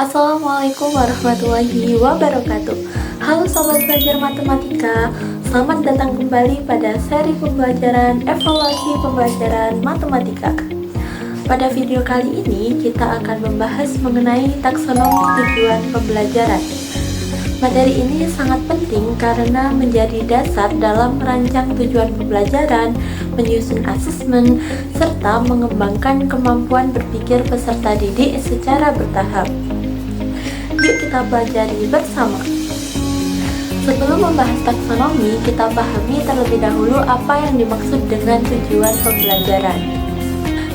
Assalamualaikum warahmatullahi wabarakatuh. Halo Sobat Belajar Matematika, selamat datang kembali pada seri pembelajaran evaluasi pembelajaran matematika. Pada video kali ini kita akan membahas mengenai taksonomi tujuan pembelajaran. Materi ini sangat penting karena menjadi dasar dalam merancang tujuan pembelajaran, menyusun asesmen, serta mengembangkan kemampuan berpikir peserta didik secara bertahap. Yuk kita pelajari bersama. Sebelum membahas taksonomi, kita pahami terlebih dahulu apa yang dimaksud dengan tujuan pembelajaran.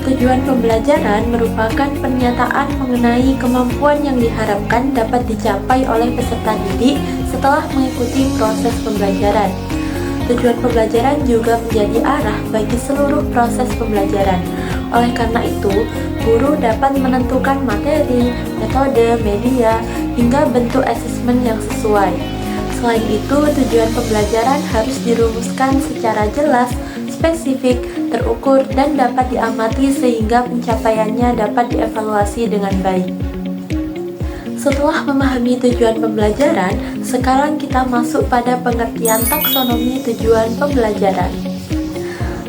Tujuan pembelajaran merupakan pernyataan mengenai kemampuan yang diharapkan dapat dicapai oleh peserta didik setelah mengikuti proses pembelajaran. Tujuan pembelajaran juga menjadi arah bagi seluruh proses pembelajaran. Oleh karena itu, guru dapat menentukan materi, metode, media, hingga bentuk asesmen yang sesuai. Selain itu, tujuan pembelajaran harus dirumuskan secara jelas, spesifik, terukur, dan dapat diamati sehingga pencapaiannya dapat dievaluasi dengan baik. Setelah memahami tujuan pembelajaran, sekarang kita masuk pada pengertian taksonomi tujuan pembelajaran.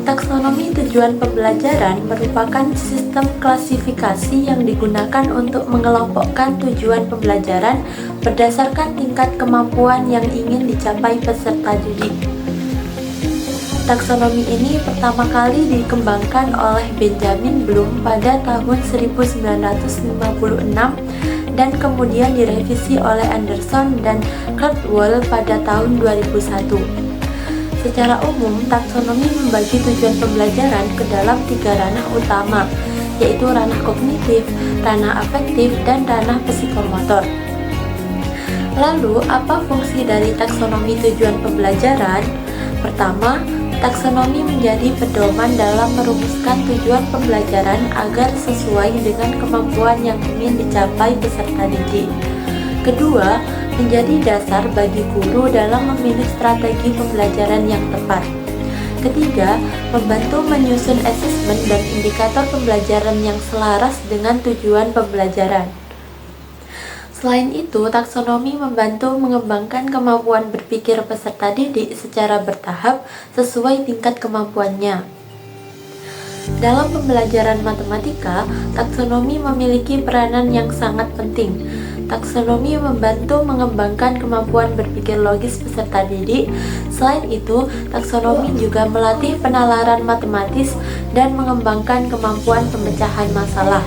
Taksonomi tujuan pembelajaran merupakan sistem klasifikasi yang digunakan untuk mengelompokkan tujuan pembelajaran berdasarkan tingkat kemampuan yang ingin dicapai peserta didik. Taksonomi ini pertama kali dikembangkan oleh Benjamin Bloom pada tahun 1956 dan kemudian direvisi oleh Anderson dan Caldwell pada tahun 2001. Secara umum, taksonomi membagi tujuan pembelajaran ke dalam 3 ranah utama, yaitu ranah kognitif, ranah afektif, dan ranah psikomotor. Lalu, apa fungsi dari taksonomi tujuan pembelajaran? Pertama, taksonomi menjadi pedoman dalam merumuskan tujuan pembelajaran agar sesuai dengan kemampuan yang ingin dicapai peserta didik. Kedua, menjadi dasar bagi guru dalam memilih strategi pembelajaran yang tepat. Ketiga, membantu menyusun asesmen dan indikator pembelajaran yang selaras dengan tujuan pembelajaran. Selain itu, taksonomi membantu mengembangkan kemampuan berpikir peserta didik secara bertahap sesuai tingkat kemampuannya. Dalam pembelajaran matematika, taksonomi memiliki peranan yang sangat penting. Taksonomi membantu mengembangkan kemampuan berpikir logis peserta didik. Selain itu, taksonomi juga melatih penalaran matematis dan mengembangkan kemampuan pemecahan masalah.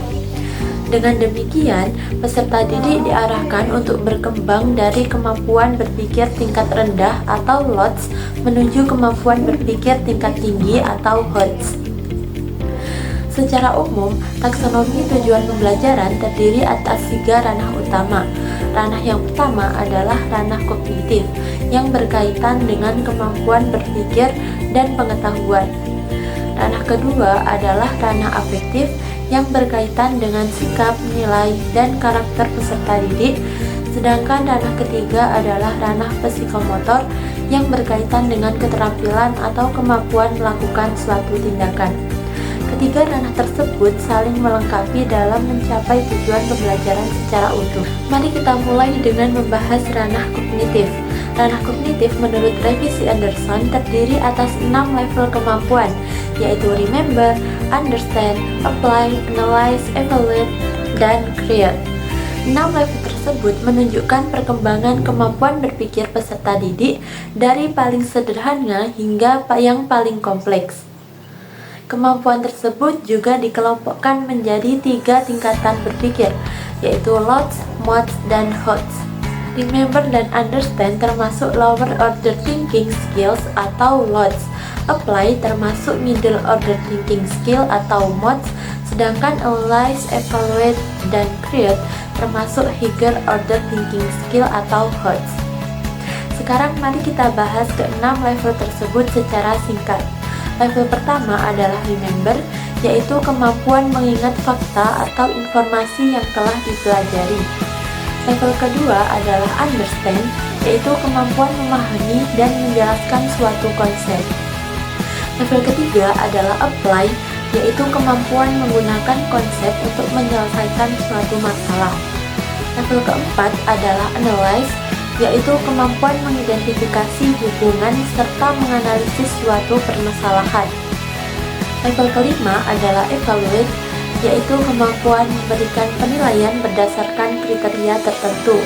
Dengan demikian, peserta didik diarahkan untuk berkembang dari kemampuan berpikir tingkat rendah atau LOTS menuju kemampuan berpikir tingkat tinggi atau HOTS. Secara umum, taksonomi tujuan pembelajaran terdiri atas 3 ranah utama. Ranah yang pertama adalah ranah kognitif, yang berkaitan dengan kemampuan berpikir dan pengetahuan. Ranah kedua adalah ranah afektif, yang berkaitan dengan sikap, nilai, dan karakter peserta didik. Sedangkan ranah ketiga adalah ranah psikomotor, yang berkaitan dengan keterampilan atau kemampuan melakukan suatu tindakan. Ketiga ranah tersebut saling melengkapi dalam mencapai tujuan pembelajaran secara utuh. Mari kita mulai dengan membahas ranah kognitif. Ranah kognitif menurut revisi Anderson terdiri atas 6 level kemampuan, yaitu remember, understand, apply, analyze, evaluate, dan create. 6 level tersebut menunjukkan perkembangan kemampuan berpikir peserta didik dari paling sederhana hingga yang paling kompleks. Kemampuan tersebut juga dikelompokkan menjadi 3 tingkatan berpikir, yaitu LOTS, MOTS, dan HOTS. Remember dan understand termasuk lower order thinking skills atau LOTS. Apply termasuk middle order thinking skill atau MOTS, sedangkan analyze, evaluate, dan create termasuk higher order thinking skill atau HOTS. Sekarang mari kita bahas ke-6 level tersebut secara singkat. Level pertama adalah remember, yaitu kemampuan mengingat fakta atau informasi yang telah dipelajari. Level kedua adalah understand, yaitu kemampuan memahami dan menjelaskan suatu konsep. Level ketiga adalah apply, yaitu kemampuan menggunakan konsep untuk menyelesaikan suatu masalah. Level keempat adalah analyze, yaitu kemampuan mengidentifikasi hubungan serta menganalisis suatu permasalahan. Level kelima adalah evaluate, yaitu kemampuan memberikan penilaian berdasarkan kriteria tertentu.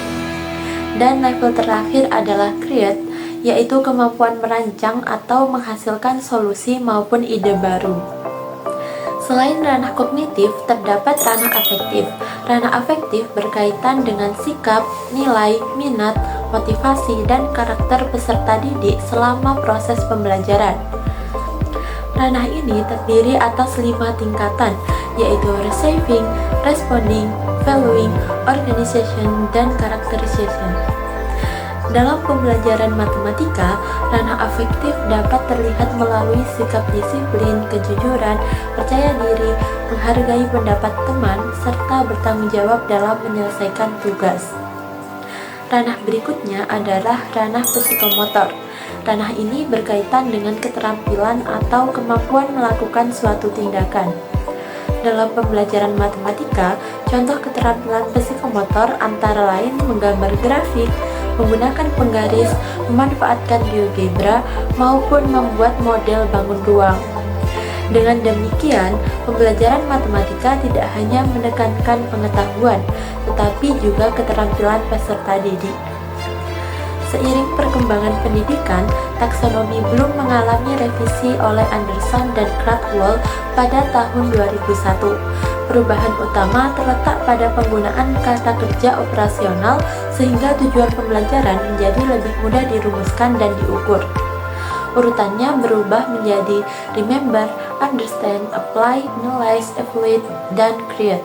Dan level terakhir adalah create, yaitu kemampuan merancang atau menghasilkan solusi maupun ide baru. Selain ranah kognitif, terdapat ranah afektif. Ranah afektif berkaitan dengan sikap, nilai, minat, motivasi, dan karakter peserta didik selama proses pembelajaran. Ranah ini terdiri atas 5 tingkatan, yaitu receiving, responding, valuing, organization, dan characterization. Dalam pembelajaran matematika, ranah afektif dapat terlihat melalui sikap disiplin, kejujuran, percaya diri, menghargai pendapat teman, serta bertanggung jawab dalam menyelesaikan tugas. Ranah berikutnya adalah ranah psikomotor. Ranah ini berkaitan dengan keterampilan atau kemampuan melakukan suatu tindakan. Dalam pembelajaran matematika, contoh keterampilan psikomotor antara lain menggambar grafik, menggunakan penggaris, memanfaatkan GeoGebra, maupun membuat model bangun ruang. Dengan demikian, pembelajaran matematika tidak hanya menekankan pengetahuan, tetapi juga keterampilan peserta didik. Seiring perkembangan pendidikan, taksonomi belum mengalami revisi oleh Anderson dan Caldwell pada tahun 2001. Perubahan utama terletak pada penggunaan kata kerja operasional sehingga tujuan pembelajaran menjadi lebih mudah dirumuskan dan diukur. Urutannya berubah menjadi remember, understand, apply, analyze, evaluate, dan create.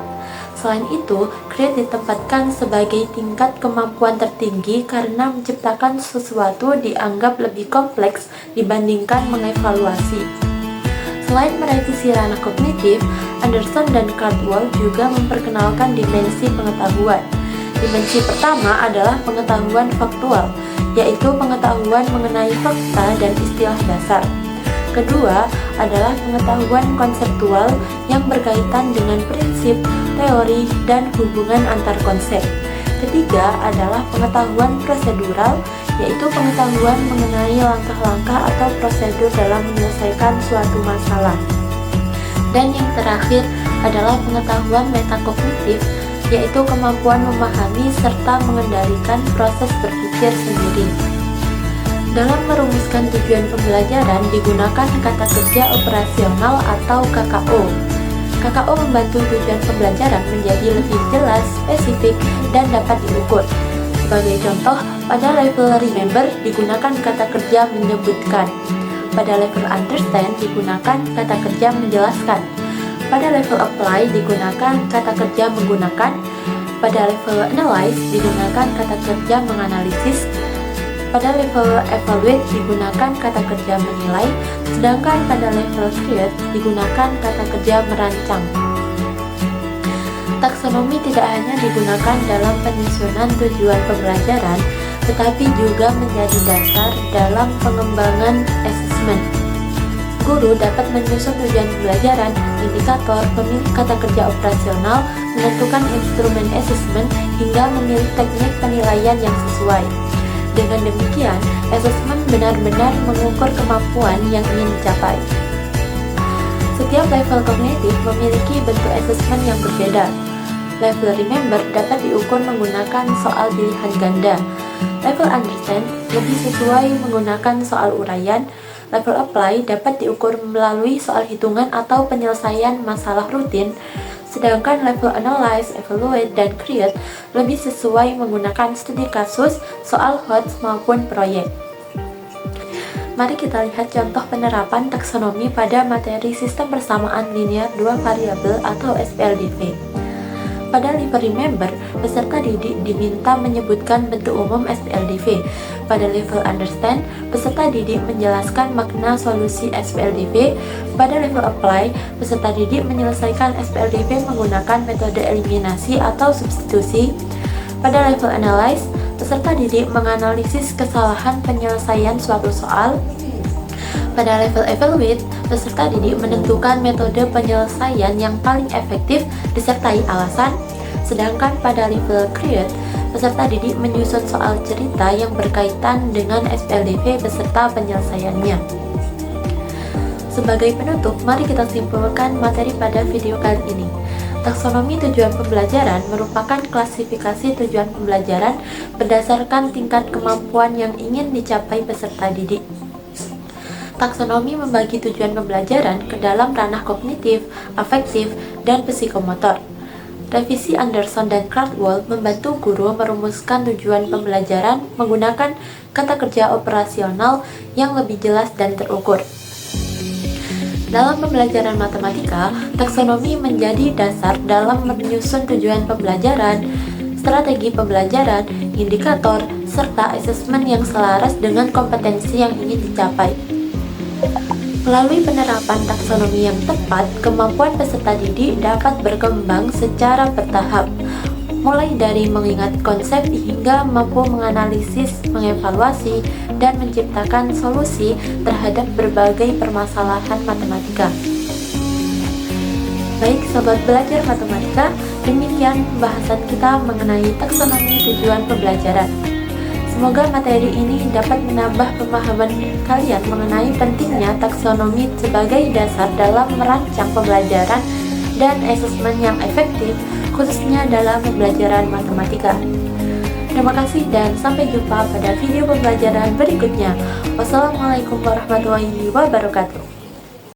Selain itu, create ditempatkan sebagai tingkat kemampuan tertinggi karena menciptakan sesuatu dianggap lebih kompleks dibandingkan mengevaluasi. Selain merevisi ranah kognitif, Anderson dan Caldwell juga memperkenalkan dimensi pengetahuan. Dimensi pertama adalah pengetahuan faktual, yaitu pengetahuan mengenai fakta dan istilah dasar. Kedua adalah pengetahuan konseptual yang berkaitan dengan prinsip, teori, dan hubungan antar konsep. Ketiga adalah pengetahuan prosedural, yaitu pengetahuan mengenai langkah-langkah atau prosedur dalam menyelesaikan suatu masalah. Dan yang terakhir adalah pengetahuan metakognitif, yaitu kemampuan memahami serta mengendalikan proses berpikir sendiri. Dalam merumuskan tujuan pembelajaran digunakan kata kerja operasional atau KKO. KKO membantu tujuan pembelajaran menjadi lebih jelas, spesifik, dan dapat diukur. Sebagai contoh, pada level remember digunakan kata kerja menyebutkan. Pada level understand digunakan kata kerja menjelaskan. Pada level apply digunakan kata kerja menggunakan. Pada level analyze digunakan kata kerja menganalisis. Pada level evaluate digunakan kata kerja menilai, sedangkan pada level create digunakan kata kerja merancang. Taksonomi tidak hanya digunakan dalam penyusunan tujuan pembelajaran, tetapi juga menjadi dasar dalam pengembangan asesmen. Guru dapat menyusun tujuan pembelajaran, indikator, memilih kata kerja operasional, menentukan instrumen asesmen, hingga memilih teknik penilaian yang sesuai. Dengan demikian, asesmen benar-benar mengukur kemampuan yang ingin dicapai. Setiap level kognitif memiliki bentuk asesmen yang berbeda. Level remember dapat diukur menggunakan soal pilihan ganda. Level understand lebih sesuai menggunakan soal uraian. Level apply dapat diukur melalui soal hitungan atau penyelesaian masalah rutin. Sedangkan level analyze, evaluate, dan create lebih sesuai menggunakan studi kasus, soal HOTS maupun proyek. Mari kita lihat contoh penerapan taksonomi pada materi sistem persamaan linear dua variabel atau SPLDV. Pada level remember, peserta didik diminta menyebutkan bentuk umum SPLDV. Pada level understand, peserta didik menjelaskan makna solusi SPLDV. Pada level apply, peserta didik menyelesaikan SPLDV menggunakan metode eliminasi atau substitusi. Pada level analyze, peserta didik menganalisis kesalahan penyelesaian suatu soal. Pada level evaluate, peserta didik menentukan metode penyelesaian yang paling efektif disertai alasan. Sedangkan pada level create, peserta didik menyusun soal cerita yang berkaitan dengan SPLDV beserta penyelesaiannya. Sebagai penutup, mari kita simpulkan materi pada video kali ini. Taksonomi tujuan pembelajaran merupakan klasifikasi tujuan pembelajaran berdasarkan tingkat kemampuan yang ingin dicapai peserta didik. Taksonomi membagi tujuan pembelajaran ke dalam ranah kognitif, afektif, dan psikomotor. Revisi Anderson dan Caldwell membantu guru merumuskan tujuan pembelajaran menggunakan kata kerja operasional yang lebih jelas dan terukur. Dalam pembelajaran matematika, taksonomi menjadi dasar dalam menyusun tujuan pembelajaran, strategi pembelajaran, indikator, serta asesmen yang selaras dengan kompetensi yang ingin dicapai. Melalui penerapan taksonomi yang tepat, kemampuan peserta didik dapat berkembang secara bertahap, mulai dari mengingat konsep hingga mampu menganalisis, mengevaluasi, dan menciptakan solusi terhadap berbagai permasalahan matematika. Baik sobat belajar matematika, demikian pembahasan kita mengenai taksonomi tujuan pembelajaran. Semoga materi ini dapat menambah pemahaman kalian mengenai pentingnya taksonomi sebagai dasar dalam merancang pembelajaran dan asesmen yang efektif, khususnya dalam pembelajaran matematika. Terima kasih dan sampai jumpa pada video pembelajaran berikutnya. Wassalamualaikum warahmatullahi wabarakatuh.